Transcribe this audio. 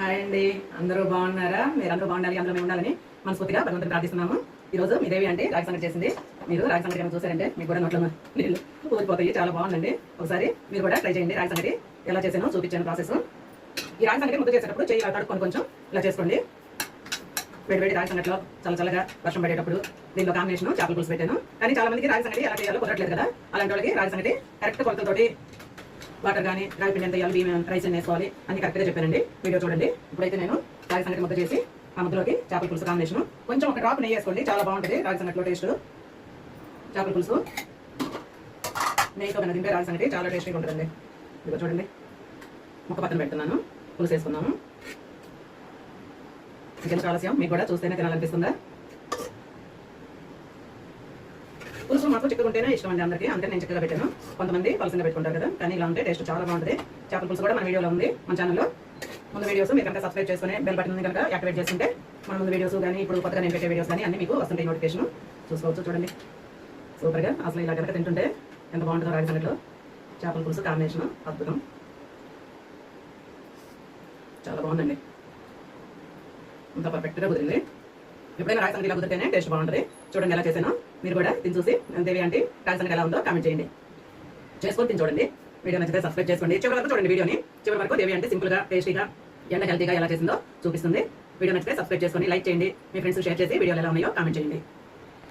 Hi అండి, అందరూ బాగున్నారా? మీరందరూ బాగుండాలి, అందులో మేము ఉండాలని మనస్ఫూర్తిగా భగవంతుని ప్రార్థిస్తున్నాము. ఈ రోజు మీ దేవి అంటే రాగి సంగటి చేసింది. మీరు రాగి సంగటి ఏమైనా చూసారంటే మీకు కూడా నోట్లో నీళ్ళు ఊరిపోతాయి. చాలా బాగుందండి. ఒకసారి మీరు కూడా ట్రై చేయండి. రాగి సంగటి ఎలా చేసానో చూపించాను ప్రాసెస్. ఈ రాగి సంగటి ముద్ద చేసేటప్పుడు చేయి తడుకొని కొంచెం ఇలా చేసుకోండి. వేడి రాగి సంగటిలో చల్లగా వర్షం పడేటప్పుడు దీనిలో కాంబినేషన్ చేపల పులుసు పెట్టాను. కానీ చాలా మందికి రాగి సంగటి ఎలా చేయాలో కుదరట్లేదు కదా. అలాంటి వాళ్ళకి రాగి సంగటి కరెక్ట్ కొలతలతోటి వాటర్ కానీ రాగి పిండి ఎంత వేయాలి, బియ్యం రైస్ వేసుకోవాలి అని కరెక్ట్గా చెప్పానండి. వీడియో చూడండి. ఇప్పుడైతే నేను రాగి సంగటి ముద్ద చేసి ఆ ముద్దలోకి చేపల పులుసు కాంబినేషన్ కొంచెం ఒక డ్రాప్ నెయ్యి వేసుకోండి. చాలా బాగుంటుంది రాగి సంగటిలో టేస్ట్. చేపల పులుసు నెయ్యితో కన్నా తింటే రాగి సంగటి చాలా టేస్టీగా ఉంటుందండి. ఇదిగో చూడండి, ఒక పక్కన పెడుతున్నాను. పులుసు వేసుకున్నాము. ఇంకెందుకు ఆలస్యం, మీకు కూడా చూస్తేనే తినాలనిపిస్తుందా? పులుసు మాకు చిక్కకుంటేనే ఇష్టం అండి అందరికీ, అందుకే నేను చిక్కగా పెట్టాను. కొంతమంది పలసంగా పెట్టుకుంటారు కదా, కానీ ఇలా ఉంటే టేస్ట్ చాలా బాగుంటుంది. చేపల పులుసు కూడా మన వీడియోలో ఉంది, మన ఛానల్లో. ముందు వీడియోస్ మీరు కనుక సబ్స్క్రైబ్ చేసుకుని బెల్ బటన్ కనుక యాక్టివేట్ చేసుకుంటే మన ముందు వీడియోస్ కానీ ఇప్పుడు కొత్తగా నేను పెట్టే వీడియోస్ కానీ అన్ని మీకు వస్తుంటాయి. నోటిఫికేషన్ చూసుకోవచ్చు. చూడండి, సూపర్గా అసలు ఇలా కనుక తింటుంటే ఎంత బాగుంటుందో రాగి సంగటిలో చేపల పులుసు కాంబినేషన్ అద్భుతం. చాలా బాగుందండి, అంత పర్ఫెక్ట్గా కుదిరింది. ఎప్పుడైనా రాగి సంగటి ఇలా కుదిరితేనే టేస్ట్ బాగుంటుంది. చూడండి ఎలా చేసానో. మీరు కూడా తిని చూసి దేవి అంటే రాగి సంగటి ఎలా ఉందో కామెంట్ చేయండి. చేసుకొని తిని చూడండి. వీడియో నచ్చితే సబ్స్క్రైబ్ చేసుకోండి. చివరి వరకు చూడండి వీడియోని. చివరి వరకు దేవి అంటే సింపుల్గా, టేస్టీగా, హెల్తీగా ఎలా చేసిందో చూపిస్తుంది. వీడియో నచ్చితే సబ్స్క్రైబ్ చేసుకొని లైక్ చేయండి. మీ ఫ్రెండ్స్ షేర్ చేసి వీడియోలు ఎలా ఉన్నాయో కామెంట్ చేయండి.